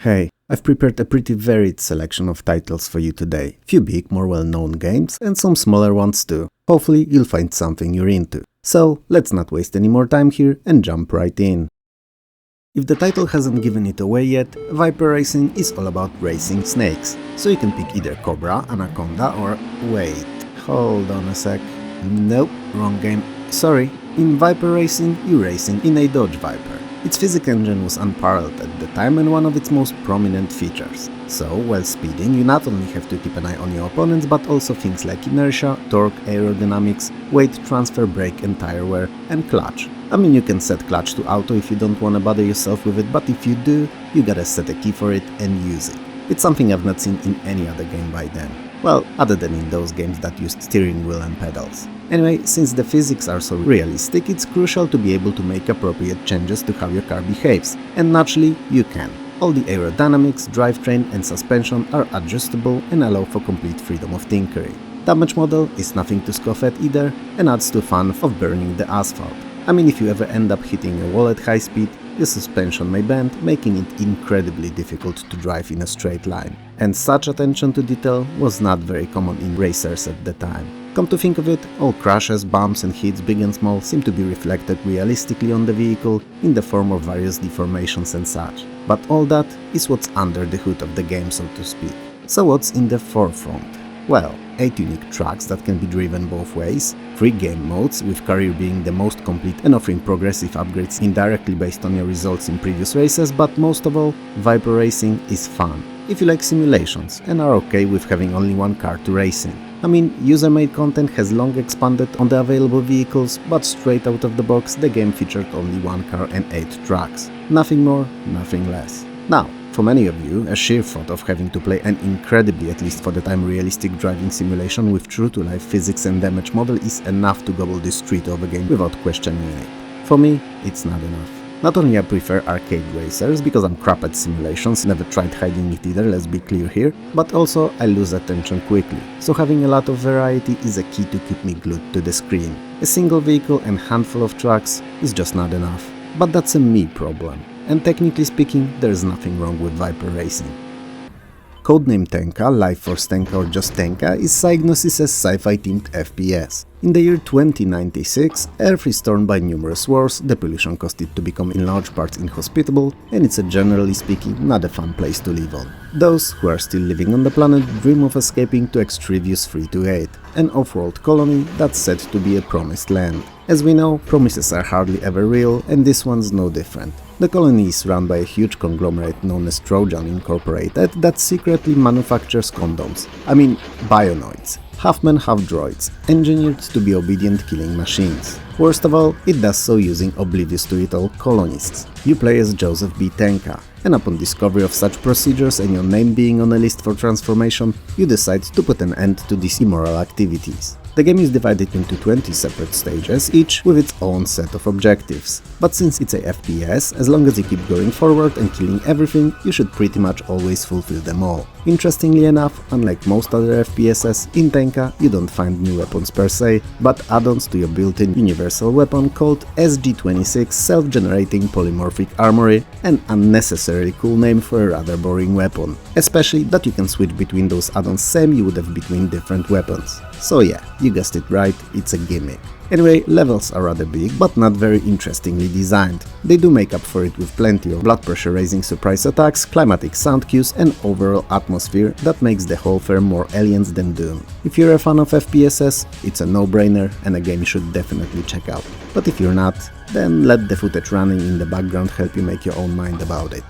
Hey, I've prepared a pretty varied selection of titles for you today. Few big, more well-known games and some smaller ones too. Hopefully you'll find something you're into. So let's not waste any more time here and jump right in. If the title hasn't given it away yet, Viper Racing is all about racing snakes. So you can pick either Cobra, Anaconda or… wait, hold on a sec. Nope, wrong game. Sorry, in Viper Racing you're racing in a Dodge Viper. Its physics engine was unparalleled at the time and one of its most prominent features. So, while speeding, you not only have to keep an eye on your opponents, but also things like inertia, torque, aerodynamics, weight transfer, brake and tire wear, and clutch. I mean, you can set clutch to auto if you don't wanna bother yourself with it, but if you do, you gotta set a key for it and use it. It's something I've not seen in any other game by then. Well, other than in those games that used steering wheel and pedals. Anyway, since the physics are so realistic, it's crucial to be able to make appropriate changes to how your car behaves, and naturally, you can. All the aerodynamics, drivetrain and suspension are adjustable and allow for complete freedom of tinkering. Damage model is nothing to scoff at either, and adds to fun of burning the asphalt. I mean, if you ever end up hitting a wall at high speed, the suspension may bend, making it incredibly difficult to drive in a straight line. And such attention to detail was not very common in racers at the time. Come to think of it, all crashes, bumps and hits, big and small, seem to be reflected realistically on the vehicle in the form of various deformations and such. But all that is what's under the hood of the game, so to speak. So what's in the forefront? Well, 8 unique tracks that can be driven both ways, 3 game modes, with career being the most complete and offering progressive upgrades indirectly based on your results in previous races, but most of all, Viper Racing is fun, if you like simulations and are okay with having only one car to race in. I mean, user-made content has long expanded on the available vehicles, but straight out of the box the game featured only one car and 8 tracks. Nothing more, nothing less. Now, for many of you, a sheer thought of having to play an incredibly, at least for the time, realistic driving simulation with true-to-life physics and damage model is enough to gobble this treat of a game without questioning it. For me, it's not enough. Not only I prefer arcade racers, because I'm crap at simulations, never tried hiding it either, let's be clear here, but also I lose attention quickly, so having a lot of variety is a key to keep me glued to the screen. A single vehicle and handful of tracks is just not enough. But that's a me problem. And technically speaking, there's nothing wrong with Viper Racing. Codename Tenka, Life Force Tenka or just Tenka, is Psygnosis' sci-fi themed FPS. In the year 2096, Earth is torn by numerous wars, the pollution caused it to become in large parts inhospitable, and it's a generally speaking not a fun place to live on. Those who are still living on the planet dream of escaping to Extrivius 328, an off-world colony that's said to be a promised land. As we know, promises are hardly ever real, and this one's no different. The colony is run by a huge conglomerate known as Trojan Incorporated that secretly manufactures condoms. I mean, bionoids. Half-men, half-droids, engineered to be obedient killing machines. Worst of all, it does so using oblivious to it all colonists. You play as Joseph B. Tenka, and upon discovery of such procedures and your name being on a list for transformation, you decide to put an end to these immoral activities. The game is divided into 20 separate stages, each with its own set of objectives. But since it's a FPS, as long as you keep going forward and killing everything, you should pretty much always fulfill them all. Interestingly enough, unlike most other FPSs, in Tenka you don't find new weapons per se, but add-ons to your built-in universal weapon called SG-26 Self-Generating Polymorphic Armory, an unnecessarily cool name for a rather boring weapon. Especially that you can switch between those add-ons same you would have between different weapons. So yeah, you guessed it right, it's a gimmick. Anyway, levels are rather big, but not very interestingly designed. They do make up for it with plenty of blood pressure raising surprise attacks, climatic sound cues and overall atmosphere that makes the whole fair more aliens than Doom. If you're a fan of FPSs, it's a no-brainer and a game you should definitely check out. But if you're not, then let the footage running in the background help you make your own mind about it.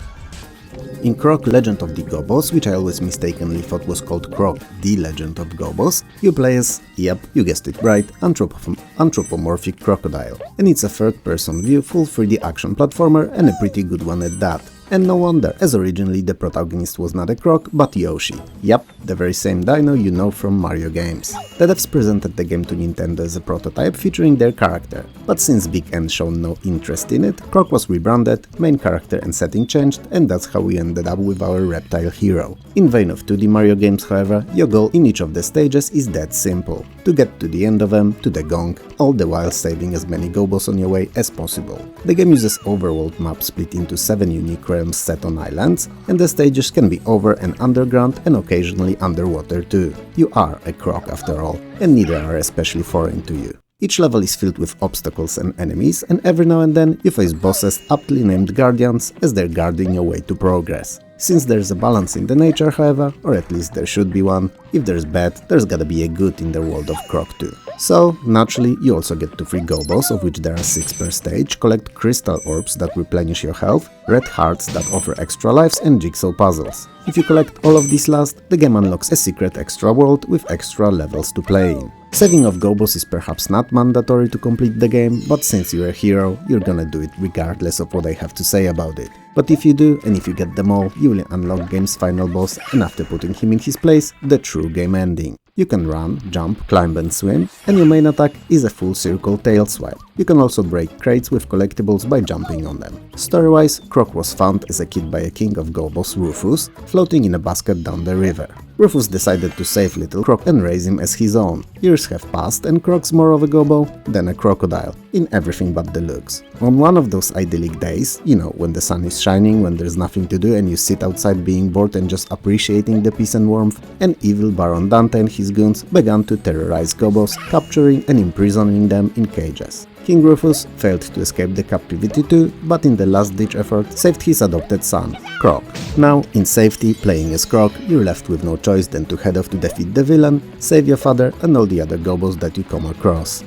In Croc Legend of the Gobbos, which I always mistakenly thought was called Croc The Legend of Gobbos, you play as, yep, you guessed it right, anthropomorphic crocodile. And it's a third-person view, full 3D action platformer and a pretty good one at that. And no wonder, as originally the protagonist was not a croc, but Yoshi. Yep, the very same dino you know from Mario games. The devs presented the game to Nintendo as a prototype featuring their character, but since Big N shown no interest in it, Croc was rebranded, main character and setting changed, and that's how we ended up with our reptile hero. In vein of 2D Mario games, however, your goal in each of the stages is that simple. to get to the end of them, to the gong, all the while saving as many Gobbos on your way as possible. The game uses overworld maps split into 7 unique realms set on islands, and the stages can be over and underground and occasionally underwater too. You are a Croc after all, and neither are especially foreign to you. Each level is filled with obstacles and enemies, and every now and then you face bosses aptly named guardians as they're guarding your way to progress. Since there's a balance in the nature, however, or at least there should be one, if there's bad, there's gotta be a good in the world of Croc too. So, naturally, you also get to free Gobbos, of which there are 6 per stage, collect crystal orbs that replenish your health, red hearts that offer extra lives, and jigsaw puzzles. If you collect all of these last, the game unlocks a secret extra world with extra levels to play in. Saving of Gobbos is perhaps not mandatory to complete the game, but since you're a hero, you're gonna do it regardless of what I have to say about it. But if you do, and if you get them all, you will unlock game's final boss, and after putting him in his place, the true game ending. You can run, jump, climb and swim, and your main attack is a full circle tail swipe. You can also break crates with collectibles by jumping on them. Story-wise, Croc was found as a kid by a king of Gobbos, Rufus, floating in a basket down the river. Rufus decided to save little Croc and raise him as his own. Years have passed and Croc's more of a Gobbo than a crocodile, in everything but the looks. On one of those idyllic days, you know, when the sun is shining, when there's nothing to do and you sit outside being bored and just appreciating the peace and warmth, an evil Baron Dante and his goons began to terrorize Gobbos, capturing and imprisoning them in cages. King Rufus failed to escape the captivity too, but in the last-ditch effort saved his adopted son, Croc. Now, in safety, playing as Croc, you're left with no choice than to head off to defeat the villain, save your father and all the other Gobbos that you come across.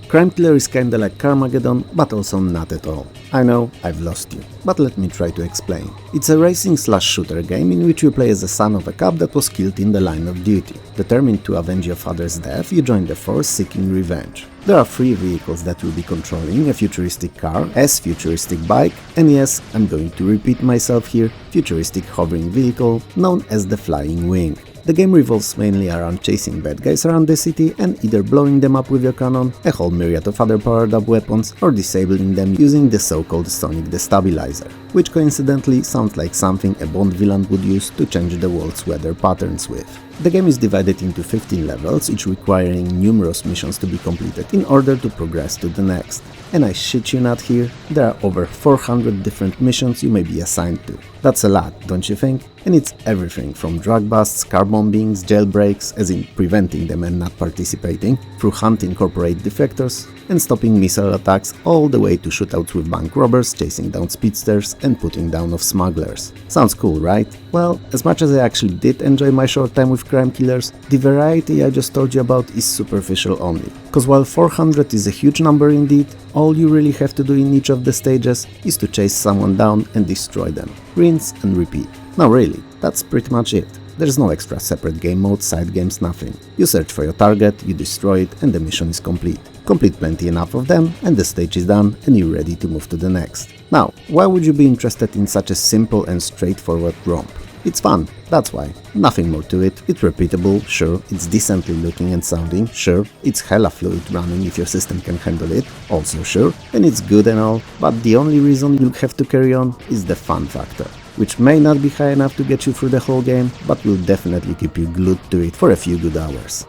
Crime Killer is kinda like Carmageddon, but also not at all. I know, I've lost you, but let me try to explain. It's a racing/shooter game in which you play as a son of a cop that was killed in the line of duty. Determined to avenge your father's death, you join the force seeking revenge. There are 3 vehicles that you'll be controlling, a futuristic car, a futuristic bike, and yes, I'm going to repeat myself here, futuristic hovering vehicle known as the Flying Wing. The game revolves mainly around chasing bad guys around the city and either blowing them up with your cannon, a whole myriad of other powered up weapons, or disabling them using the so-called sonic destabilizer, which coincidentally sounds like something a Bond villain would use to change the world's weather patterns with. The game is divided into 15 levels, each requiring numerous missions to be completed in order to progress to the next. And I shit you not here, there are over 400 different missions you may be assigned to. That's a lot, don't you think? And it's everything from drug busts, car bombings, jailbreaks, as in preventing them and not participating, through hunting corporate defectors and stopping missile attacks, all the way to shootouts with bank robbers, chasing down speedsters and putting down of smugglers. Sounds cool, right? Well, as much as I actually did enjoy my short time with Crime Killers, the variety I just told you about is superficial only. Cause while 400 is a huge number indeed, all you really have to do in each of the stages is to chase someone down and destroy them. Rinse and repeat. No, really, that's pretty much it. There's no extra separate game mode, side games, nothing. You search for your target, you destroy it, and the mission is complete. Complete plenty enough of them, and the stage is done, and you're ready to move to the next. Now, why would you be interested in such a simple and straightforward romp? It's fun, that's why. Nothing more to it, it's repeatable, sure, it's decently looking and sounding, sure, it's hella fluid running if your system can handle it, also sure, and it's good and all, but the only reason you'll have to carry on is the fun factor, which may not be high enough to get you through the whole game, but will definitely keep you glued to it for a few good hours.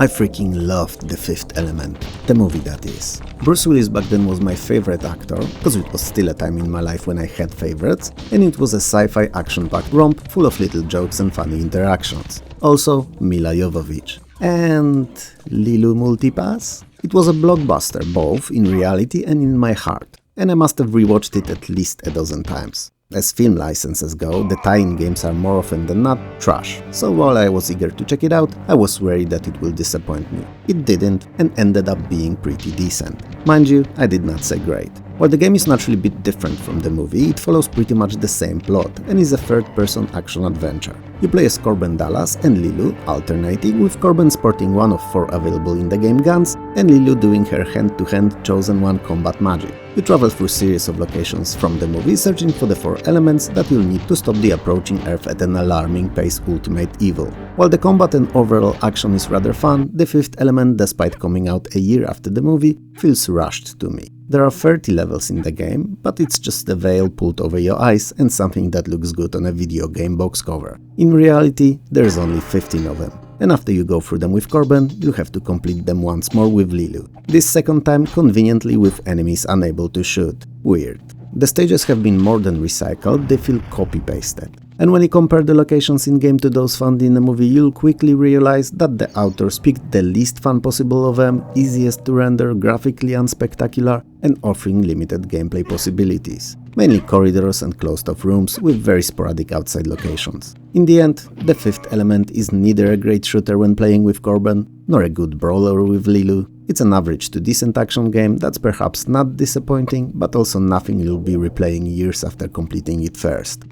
I freaking loved The Fifth Element, the movie that is. Bruce Willis back then was my favorite actor, because it was still a time in my life when I had favorites, and it was a sci-fi action-packed romp full of little jokes and funny interactions. Also, Mila Jovovich. And Lilu Multipass? It was a blockbuster, both in reality and in my heart, and I must have rewatched it at least a dozen times. As film licenses go, the tie-in games are more often than not trash, so while I was eager to check it out, I was worried that it will disappoint me. It didn't, and ended up being pretty decent. Mind you, I did not say great. While the game is naturally a bit different from the movie, it follows pretty much the same plot, and is a third-person action-adventure. You play as Corbin Dallas and Lilu, alternating, with Corbin sporting one of 4 available in the game guns, and Lilu doing her hand-to-hand chosen one combat magic. You travel through a series of locations from the movie, searching for the 4 elements that you'll need to stop the approaching Earth at an alarming pace ultimate evil. While the combat and overall action is rather fun, The Fifth Element, despite coming out a year after the movie, feels rushed to me. There are 30 levels in the game, but it's just a veil pulled over your eyes and something that looks good on a video game box cover. In reality, there's only 15 of them. and after you go through them with Corben, you'll have to complete them once more with Lilu. This second time conveniently with enemies unable to shoot. Weird. The stages have been more than recycled, they feel copy-pasted. And when you compare the locations in-game to those found in the movie, you'll quickly realize that the authors picked the least fun possible of them, easiest to render, graphically unspectacular, and offering limited gameplay possibilities. Mainly corridors and closed-off rooms with very sporadic outside locations. In the end, the fifth element is neither a great shooter when playing with Corben, nor a good brawler with Lilu. It's an average to decent action game that's perhaps not disappointing, but also nothing you'll be replaying years after completing it first.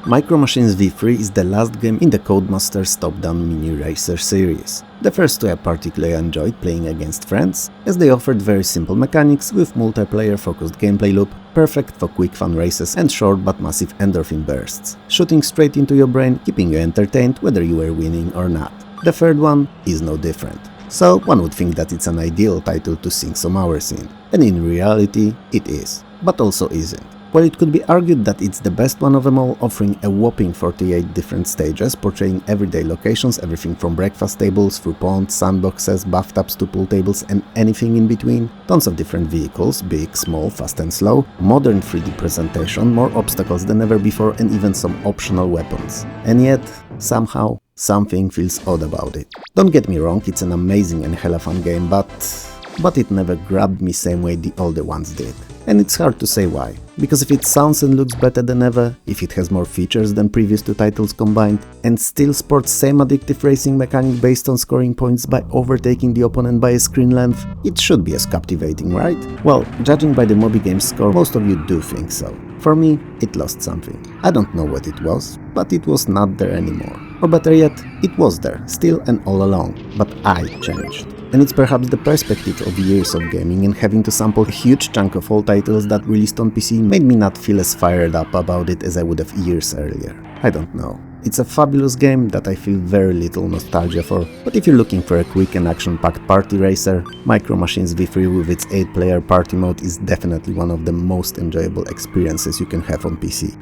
Micro Machines V3 is the last game in the Codemasters top-down mini racer series. The first two I particularly enjoyed playing against friends, as they offered very simple mechanics with multiplayer-focused gameplay loop, perfect for quick fun races and short but massive endorphin bursts, shooting straight into your brain, keeping you entertained whether you were winning or not. The third one is no different. So one would think that it's an ideal title to sink some hours in, and in reality it is, but also isn't. While it could be argued that it's the best one of them all, offering a whopping 48 different stages, portraying everyday locations, everything from breakfast tables through ponds, sandboxes, bathtubs to pool tables and anything in between, tons of different vehicles, big, small, fast and slow, modern 3D presentation, more obstacles than ever before and even some optional weapons. And yet, somehow, something feels odd about it. Don't get me wrong, it's an amazing and hella fun game, but it never grabbed me same way the older ones did. And it's hard to say why. Because if it sounds and looks better than ever, if it has more features than previous two titles combined, and still sports same addictive racing mechanic based on scoring points by overtaking the opponent by a screen length, it should be as captivating, right? Well, judging by the Moby Games score, most of you do think so. For me, it lost something. I don't know what it was, but it was not there anymore. Or better yet, it was there, still and all along, but I changed. And it's perhaps the perspective of years of gaming and having to sample a huge chunk of all titles that released on PC made me not feel as fired up about it as I would have years earlier. I don't know. It's a fabulous game that I feel very little nostalgia for, but if you're looking for a quick and action-packed party racer, Micro Machines V3 with its 8-player party mode is definitely one of the most enjoyable experiences you can have on PC.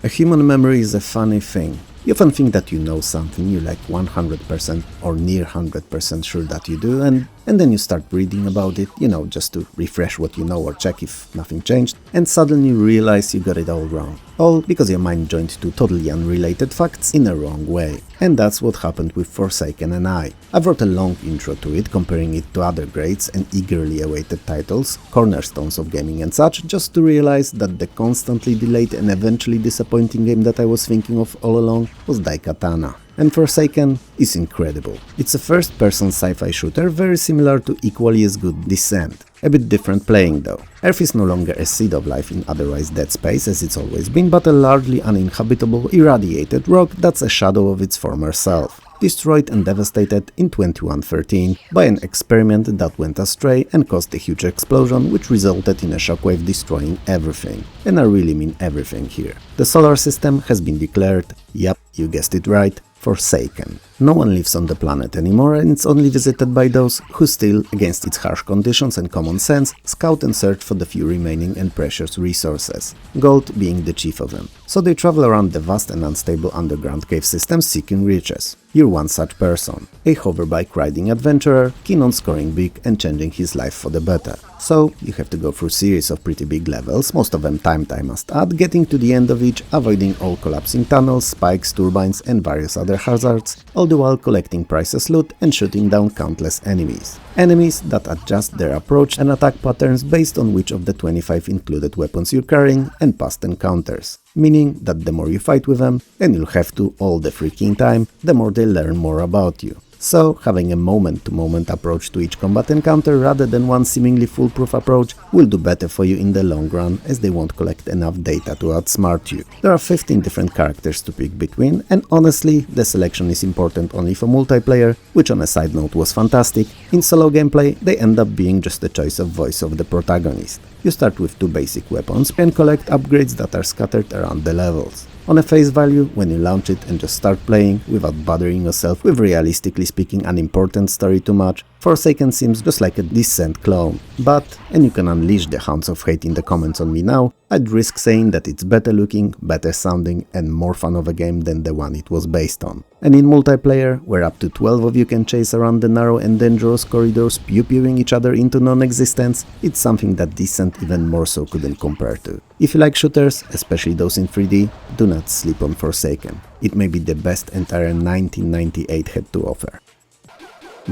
A human memory is a funny thing. You often think that you know something, you're like 100% or near 100% sure that you do, and then you start reading about it, you know, just to refresh what you know or check if nothing changed, and suddenly you realize you got it all wrong. All because your mind joined two totally unrelated facts in a wrong way. And that's what happened with Forsaken and I. I wrote a long intro to it, comparing it to other greats and eagerly awaited titles, cornerstones of gaming and such, just to realize that the constantly delayed and eventually disappointing game that I was thinking of all along was Daikatana. And Forsaken is incredible. It's a first-person sci-fi shooter very similar to equally as good Descent. A bit different playing though. Earth is no longer a seed of life in otherwise dead space as it's always been, but a largely uninhabitable, irradiated rock that's a shadow of its former self. Destroyed and devastated in 2113 by an experiment that went astray and caused a huge explosion which resulted in a shockwave destroying everything. And I really mean everything here. The solar system has been declared, yep, you guessed it right, forsaken. No one lives on the planet anymore and it's only visited by those who still, against its harsh conditions and common sense, scout and search for the few remaining and precious resources, gold being the chief of them. So they travel around the vast and unstable underground cave system seeking riches. You're one such person, a hoverbike riding adventurer, keen on scoring big and changing his life for the better. So you have to go through series of pretty big levels, most of them timed I must add, getting to the end of each, avoiding all collapsing tunnels, spikes, turbines and various other hazards, all the while collecting priceless loot and shooting down countless enemies. Enemies that adjust their approach and attack patterns based on which of the 25 included weapons you're carrying and past encounters. Meaning that the more you fight with them, and you'll have to all the freaking time, the more they learn more about you. So, having a moment-to-moment approach to each combat encounter rather than one seemingly foolproof approach will do better for you in the long run, as they won't collect enough data to outsmart you. There are 15 different characters to pick between, and honestly, the selection is important only for multiplayer, which on a side note was fantastic. In solo gameplay, they end up being just a choice of voice of the protagonist. You start with 2 basic weapons and collect upgrades that are scattered around the levels. On a face value, when you launch it and just start playing, without bothering yourself with realistically speaking unimportant story too much, Forsaken seems just like a Descent clone, but, and you can unleash the hounds of hate in the comments on me now, I'd risk saying that it's better looking, better sounding and more fun of a game than the one it was based on. And in multiplayer, where up to 12 of you can chase around the narrow and dangerous corridors pew-pewing each other into non-existence, it's something that Descent even more so couldn't compare to. If you like shooters, especially those in 3D, do not sleep on Forsaken. It may be the best entire 1998 had to offer.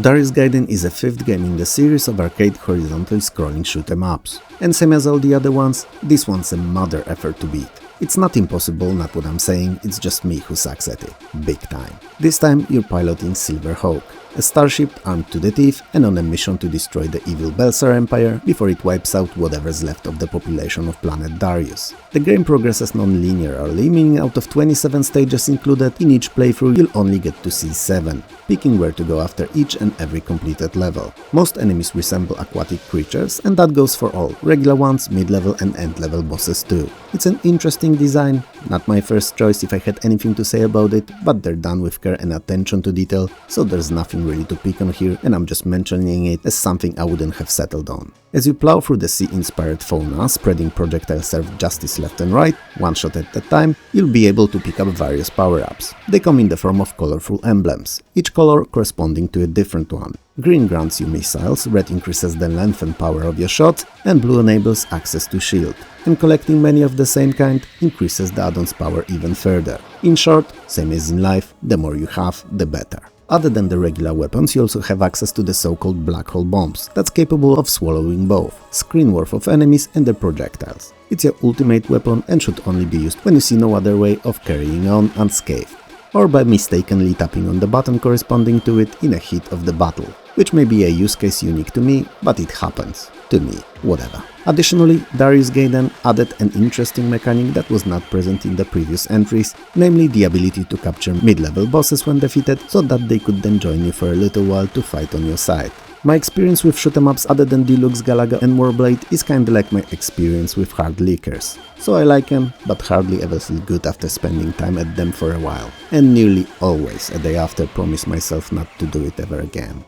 Darius Gaiden is a 5th game in the series of arcade horizontal scrolling shoot 'em ups. And same as all the other ones, this one's a mother effort to beat. It's not impossible, not what I'm saying, it's just me who sucks at it. Big time. This time you're piloting Silverhawk, a starship armed to the teeth and on a mission to destroy the evil Belsar Empire before it wipes out whatever's left of the population of planet Darius. The game progresses non-linearly, meaning out of 27 stages included in each playthrough you'll only get to see 7, picking where to go after each and every completed level. Most enemies resemble aquatic creatures, and that goes for all, regular ones, mid-level and end-level bosses too. It's an interesting design, not my first choice if I had anything to say about it, but they're done with care and attention to detail, so there's nothing really to pick on here, and I'm just mentioning it as something I wouldn't have settled on. As you plow through the sea-inspired fauna, spreading projectile serve justice left and right, one shot at a time, you'll be able to pick up various power-ups. They come in the form of colorful emblems, each color corresponding to a different one. Green grants you missiles, red increases the length and power of your shots, and blue enables access to shield. And collecting many of the same kind increases the add-on's power even further. In short, same as in life, the more you have, the better. Other than the regular weapons, you also have access to the so-called black hole bombs, that's capable of swallowing both screen worth of enemies and their projectiles. It's your ultimate weapon and should only be used when you see no other way of carrying on unscathed, or by mistakenly tapping on the button corresponding to it in a heat of the battle, which may be a use case unique to me, but it happens. To me, whatever. Additionally, Darius Gaiden added an interesting mechanic that was not present in the previous entries, namely the ability to capture mid-level bosses when defeated, so that they could then join you for a little while to fight on your side. My experience with shoot-em-ups other than Deluxe Galaga and Warblade is kinda like my experience with hard liquors. So I like them, but hardly ever feel good after spending time at them for a while, and nearly always a day after promise myself not to do it ever again.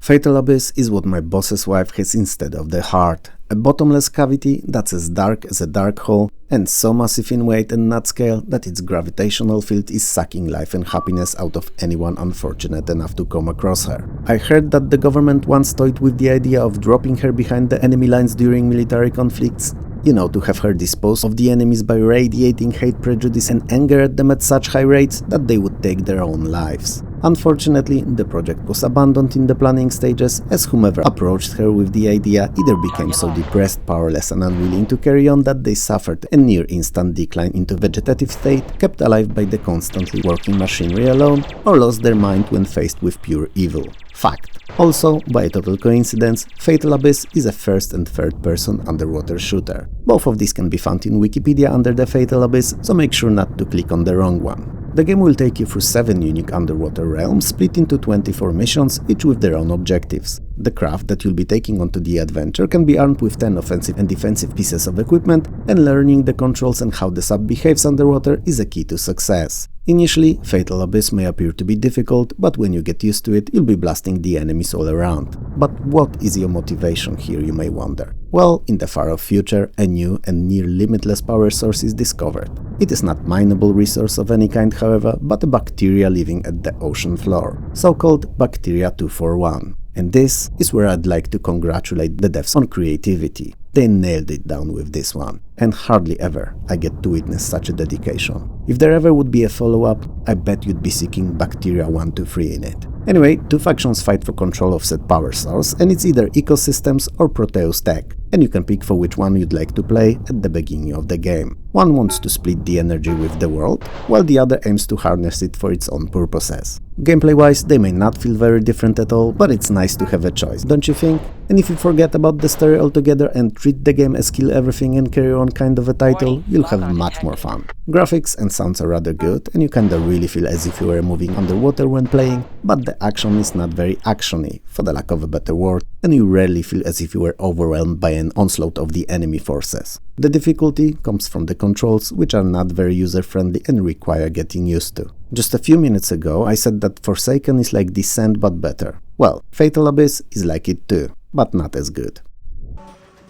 Fatal Abyss is what my boss's wife has instead of the heart. A bottomless cavity that's as dark as a dark hole and so massive in weight and nut scale that its gravitational field is sucking life and happiness out of anyone unfortunate enough to come across her. I heard that the government once toyed with the idea of dropping her behind the enemy lines during military conflicts. You know, to have her dispose of the enemies by radiating hate, prejudice and anger at them at such high rates that they would take their own lives. Unfortunately, the project was abandoned in the planning stages, as whomever approached her with the idea either became so depressed, powerless and unwilling to carry on that they suffered a near-instant decline into vegetative state, kept alive by the constantly working machinery alone, or lost their mind when faced with pure evil. Fact. Also, by a total coincidence, Fatal Abyss is a first and third person underwater shooter. Both of these can be found in Wikipedia under the Fatal Abyss, so make sure not to click on the wrong one. The game will take you through 7 unique underwater realms split into 24 missions, each with their own objectives. The craft that you'll be taking onto the adventure can be armed with 10 offensive and defensive pieces of equipment, and learning the controls and how the sub behaves underwater is a key to success. Initially, Fatal Abyss may appear to be difficult, but when you get used to it, you'll be blasting the enemies all around. But what is your motivation here, you may wonder? Well, in the far-off future, a new and near-limitless power source is discovered. It is not mineable resource of any kind, however, but a bacteria living at the ocean floor, so-called Bacteria 241. And this is where I'd like to congratulate the devs on creativity. They nailed it down with this one, and hardly ever I get to witness such a dedication. If there ever would be a follow-up, I bet you'd be seeking Bacteria 123 in it. Anyway, 2 factions fight for control of said power source, and it's either Ecosystems or Proteus Tech, and you can pick for which one you'd like to play at the beginning of the game. One wants to split the energy with the world, while the other aims to harness it for its own purposes. Gameplay-wise, they may not feel very different at all, but it's nice to have a choice, don't you think? And if you forget about the story altogether and treat the game as kill everything and carry on kind of a title, you'll have much more fun. Graphics and sounds are rather good, and you kinda really feel as if you were moving underwater when playing, but the action is not very actiony, for the lack of a better word, and you rarely feel as if you were overwhelmed by an onslaught of the enemy forces. The difficulty comes from the controls, which are not very user-friendly and require getting used to. Just a few minutes ago I said that Forsaken is like Descent but better. Well, Fatal Abyss is like it too, but not as good.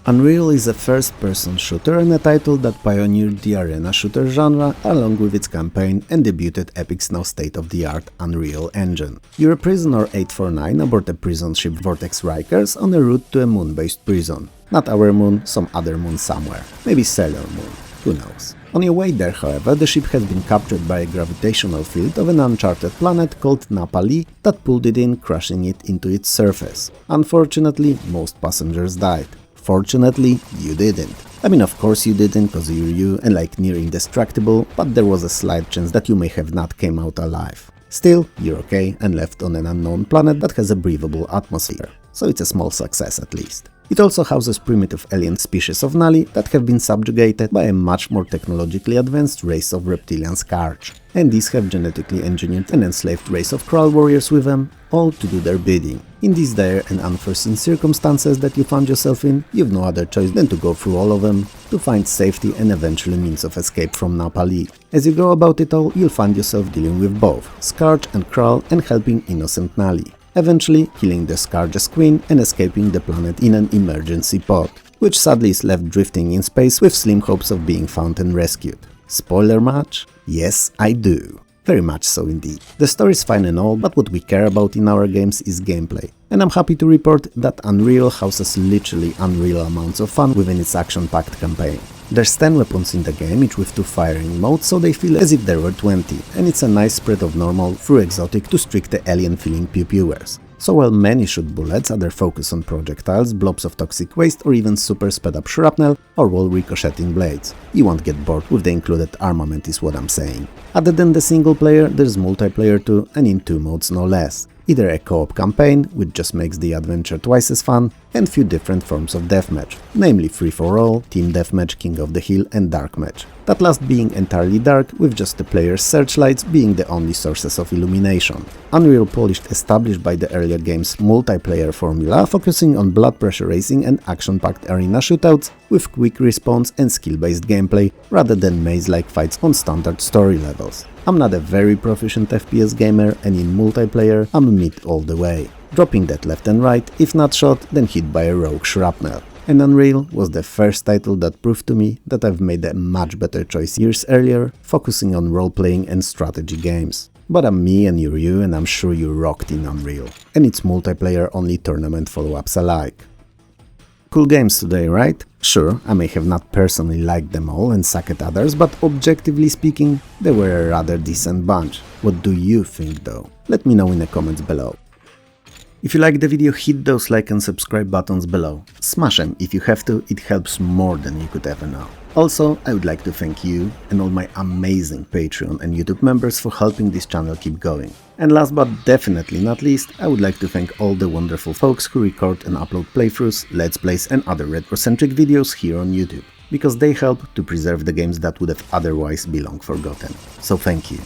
Unreal is a first-person shooter and a title that pioneered the arena shooter genre along with its campaign and debuted Epic's now state-of-the-art Unreal Engine. You're a prisoner 849 aboard a prison ship Vortex Rikers on a route to a moon-based prison. Not our moon, some other moon somewhere. Maybe Sailor Moon. Who knows? On your way there, however, the ship has been captured by a gravitational field of an uncharted planet called Napali that pulled it in, crushing it into its surface. Unfortunately, most passengers died. Fortunately, you didn't. I mean, of course you didn't, cause you're you and like near indestructible, but there was a slight chance that you may have not came out alive. Still, you're okay and left on an unknown planet that has a breathable atmosphere, so it's a small success at least. It also houses primitive alien species of Nali that have been subjugated by a much more technologically advanced race of reptilian Scourge. And these have genetically engineered an enslaved race of crawl warriors with them, all to do their bidding. In these dire and unforeseen circumstances that you found yourself in, you've no other choice than to go through all of them, to find safety and eventually means of escape from Napali. As you go about it all, you'll find yourself dealing with both Scourge and Crawl and helping innocent Nali. Eventually killing the Scourge's queen and escaping the planet in an emergency pod, which sadly is left drifting in space with slim hopes of being found and rescued. Spoiler much? Yes, I do. Very much so indeed. The story is fine and all, but what we care about in our games is gameplay. And I'm happy to report that Unreal houses literally unreal amounts of fun within its action-packed campaign. There's 10 weapons in the game, each with 2 firing modes, so they feel as if there were 20, and it's a nice spread of normal through exotic to strict alien-feeling pew-pewers. So while many shoot bullets, others focus on projectiles, blobs of toxic waste or even super sped-up shrapnel or wall ricocheting blades. You won't get bored with the included armament is what I'm saying. Other than the single player, there's multiplayer too, and in 2 modes no less. Either a co-op campaign, which just makes the adventure twice as fun, and few different forms of deathmatch, namely free-for-all, team deathmatch, king of the hill and dark match. That last being entirely dark, with just the player's searchlights being the only sources of illumination. Unreal polished established by the earlier game's multiplayer formula, focusing on blood pressure racing and action-packed arena shootouts with quick response and skill-based gameplay, rather than maze-like fights on standard story levels. I'm not a very proficient FPS gamer, and in multiplayer I'm mid all the way, dropping that left and right, if not shot, then hit by a rogue shrapnel. And Unreal was the first title that proved to me that I've made a much better choice years earlier, focusing on role-playing and strategy games. But I'm me and you're you, and I'm sure you rocked in Unreal, and it's multiplayer-only tournament follow-ups alike. Cool games today, right? Sure, I may have not personally liked them all and suck at others, but objectively speaking, they were a rather decent bunch. What do you think though? Let me know in the comments below. If you liked the video, hit those like and subscribe buttons below. Smash them if you have to, it helps more than you could ever know. Also, I would like to thank you and all my amazing Patreon and YouTube members for helping this channel keep going. And last but definitely not least, I would like to thank all the wonderful folks who record and upload playthroughs, let's plays and other retro-centric videos here on YouTube, because they help to preserve the games that would have otherwise be long forgotten. So thank you.